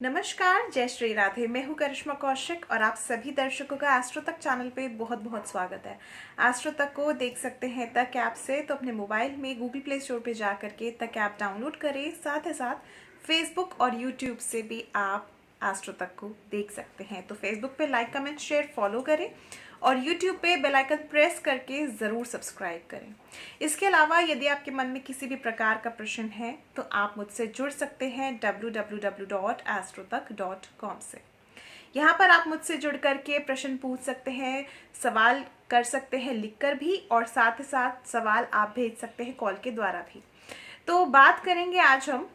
नमस्कार, जय श्री राधे। मैं हूँ करिश्मा कौशिक और आप सभी दर्शकों का एस्ट्रो तक चैनल पे बहुत बहुत स्वागत है। एस्ट्रो तक को देख सकते हैं तक ऐप से, तो अपने मोबाइल में गूगल प्ले स्टोर पे जा करके तक ऐप डाउनलोड करें। साथ ही साथ फेसबुक और यूट्यूब से भी आप एस्ट्रो तक को देख सकते हैं। तो फेसबुक पे लाइक, कमेंट, शेयर, फॉलो करें और यूट्यूब पे बेल आइकन प्रेस करके ज़रूर सब्सक्राइब करें। इसके अलावा यदि आपके मन में किसी भी प्रकार का प्रश्न है तो आप मुझसे जुड़ सकते हैं www.astrotak.com से। यहाँ पर आप मुझसे जुड़ करके प्रश्न पूछ सकते हैं, सवाल कर सकते हैं लिखकर भी, और साथ ही साथ सवाल आप भेज सकते हैं कॉल के द्वारा भी। तो बात करेंगे आज हम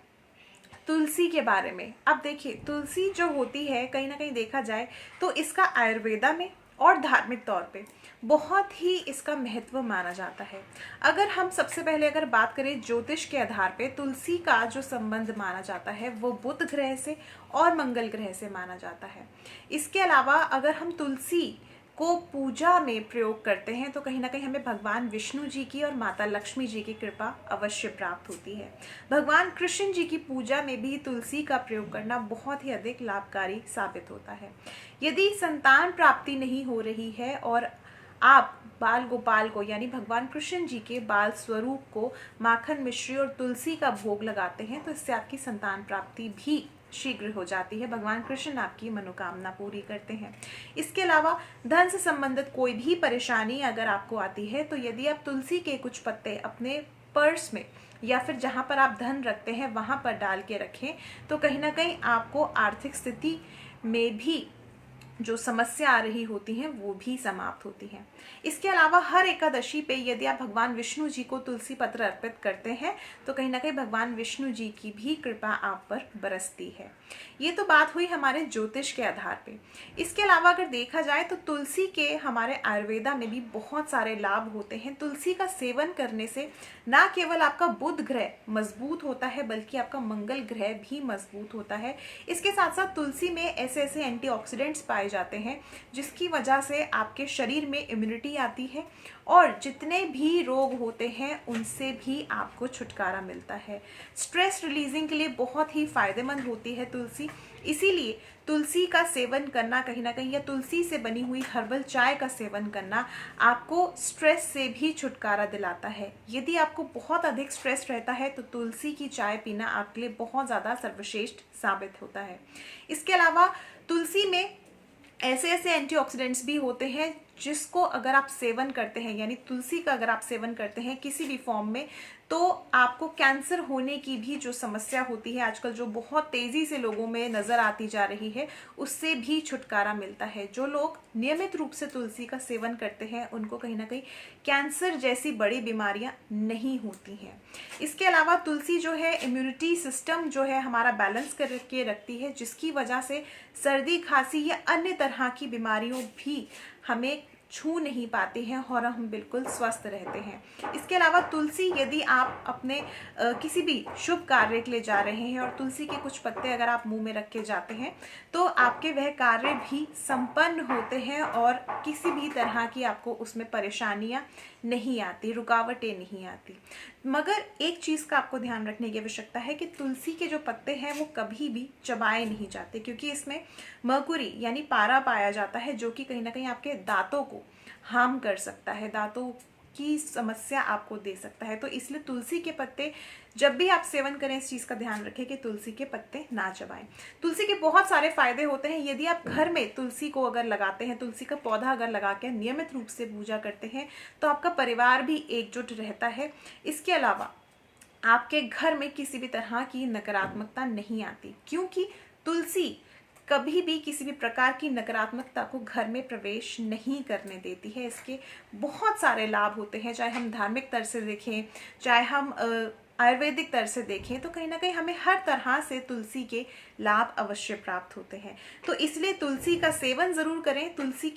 तुलसी के बारे में। अब देखिए, तुलसी जो होती है, कहीं ना कहीं देखा जाए तो इसका आयुर्वेदा में और धार्मिक तौर पे बहुत ही इसका महत्व माना जाता है। अगर हम सबसे पहले अगर बात करें ज्योतिष के आधार पे, तुलसी का जो संबंध माना जाता है वो बुध ग्रह से और मंगल ग्रह से माना जाता है। इसके अलावा अगर हम तुलसी को पूजा में प्रयोग करते हैं तो कहीं ना कहीं हमें भगवान विष्णु जी की और माता लक्ष्मी जी की कृपा अवश्य प्राप्त होती है। भगवान कृष्ण जी की पूजा में भी तुलसी का प्रयोग करना बहुत ही अधिक लाभकारी साबित होता है। यदि संतान प्राप्ति नहीं हो रही है और आप बाल गोपाल को यानी भगवान कृष्ण जी के बाल स्वरूप को माखन, मिश्री और तुलसी का भोग लगाते हैं तो इससे आपकी संतान प्राप्ति भी शीघ्र हो जाती है। भगवान कृष्ण आपकी मनोकामना पूरी करते हैं। इसके अलावा धन से संबंधित कोई भी परेशानी अगर आपको आती है तो यदि आप तुलसी के कुछ पत्ते अपने पर्स में या फिर जहाँ पर आप धन रखते हैं वहाँ पर डाल के रखें तो कहीं ना कहीं आपको आर्थिक स्थिति में भी जो समस्या आ रही होती हैं वो भी समाप्त होती हैं। इसके अलावा हर एकादशी पे यदि आप भगवान विष्णु जी को तुलसी पत्र अर्पित करते हैं तो कहीं ना कहीं भगवान विष्णु जी की भी कृपा आप पर बरसती है। ये तो बात हुई हमारे ज्योतिष के आधार पे। इसके अलावा अगर देखा जाए तो तुलसी के हमारे आयुर्वेदा में भी बहुत सारे लाभ होते हैं। तुलसी का सेवन करने से ना केवल आपका बुध ग्रह मजबूत होता है बल्कि आपका मंगल ग्रह भी मजबूत होता है। इसके साथ साथ तुलसी में ऐसे ऐसे एंटीऑक्सीडेंट्स पाए जाते हैं जिसकी वजह से आपके शरीर में इम्यूनिटी आती है और जितने भी रोग होते हैं उनसे भी आपको छुटकारा मिलता है। स्ट्रेस रिलीजिंग के लिए बहुत ही फायदेमंद होती है तुलसी। इसीलिए तुलसी का सेवन करना कहीं ना कहीं, या तुलसी से बनी हुई हर्बल चाय का सेवन करना आपको स्ट्रेस से भी छुटकारा दिलाता है। यदि आपको बहुत अधिक स्ट्रेस रहता है तो तुलसी की चाय पीना आपके लिए बहुत ज़्यादा सर्वश्रेष्ठ साबित होता है। इसके अलावा तुलसी में ऐसे ऐसे एंटीऑक्सीडेंट्स भी होते हैं जिसको अगर आप सेवन करते हैं, यानी तुलसी का अगर आप सेवन करते हैं किसी भी फॉर्म में, तो आपको कैंसर होने की भी जो समस्या होती है आजकल, जो बहुत तेजी से लोगों में नजर आती जा रही है, उससे भी छुटकारा मिलता है। जो लोग नियमित रूप से तुलसी का सेवन करते हैं उनको कहीं ना कहीं कैंसर जैसी बड़ी बीमारियां नहीं होती हैं। इसके अलावा तुलसी जो है इम्यूनिटी सिस्टम जो है हमारा बैलेंस करके रखती है, जिसकी वजह से सर्दी, खांसी या अन्य तरह की बीमारियों भी हमें छू नहीं पाते हैं और हम बिल्कुल स्वस्थ रहते हैं। इसके अलावा तुलसी, यदि आप अपने किसी भी शुभ कार्य के लिए जा रहे हैं और तुलसी के कुछ पत्ते अगर आप मुंह में रख के जाते हैं तो आपके वह कार्य भी संपन्न होते हैं और किसी भी तरह की आपको उसमें परेशानियां नहीं आती, रुकावटें नहीं आती। मगर एक चीज़ का आपको ध्यान रखने की आवश्यकता है कि तुलसी के जो पत्ते हैं वो कभी भी चबाए नहीं जाते, क्योंकि इसमें मर्कुरी यानी पारा पाया जाता है जो कि कहीं ना कहीं आपके दांतों को हार्म कर सकता है, दांतों की समस्या आपको दे सकता है। तो इसलिए तुलसी के पत्ते जब भी आप सेवन करें इस चीज़ का ध्यान रखें कि तुलसी के पत्ते ना चबाएं। तुलसी के बहुत सारे फायदे होते हैं। यदि आप घर में तुलसी को अगर लगाते हैं, तुलसी का पौधा अगर लगा के नियमित रूप से पूजा करते हैं तो आपका परिवार भी एकजुट रहता है। इसके अलावा आपके घर में किसी भी तरह की नकारात्मकता नहीं आती, क्योंकि तुलसी कभी भी किसी भी प्रकार की नकारात्मकता को घर में प्रवेश नहीं करने देती है। इसके बहुत सारे लाभ होते हैं, चाहे हम धार्मिक तरह से देखें, चाहे हम आयुर्वेदिक तरह से देखें, तो कहीं ना कहीं हमें हर तरह से तुलसी के लाभ अवश्य प्राप्त होते हैं। तो इसलिए तुलसी का सेवन ज़रूर करें। तुलसी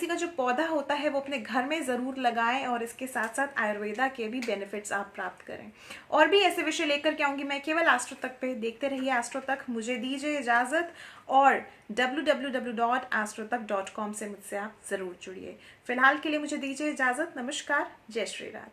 का जो पौधा होता है वो अपने घर में ज़रूर लगाएं और इसके साथ साथ आयुर्वेदा के भी बेनिफिट्स आप प्राप्त करें। और भी ऐसे विषय लेकर के आऊँगी मैं केवल एस्ट्रो तक पे। देखते रहिए एस्ट्रो तक। मुझे दीजिए इजाज़त और www.astrotak.com से मुझसे आप ज़रूर जुड़िए। फिलहाल के लिए मुझे दीजिए इजाज़त। नमस्कार, जय श्री राधे।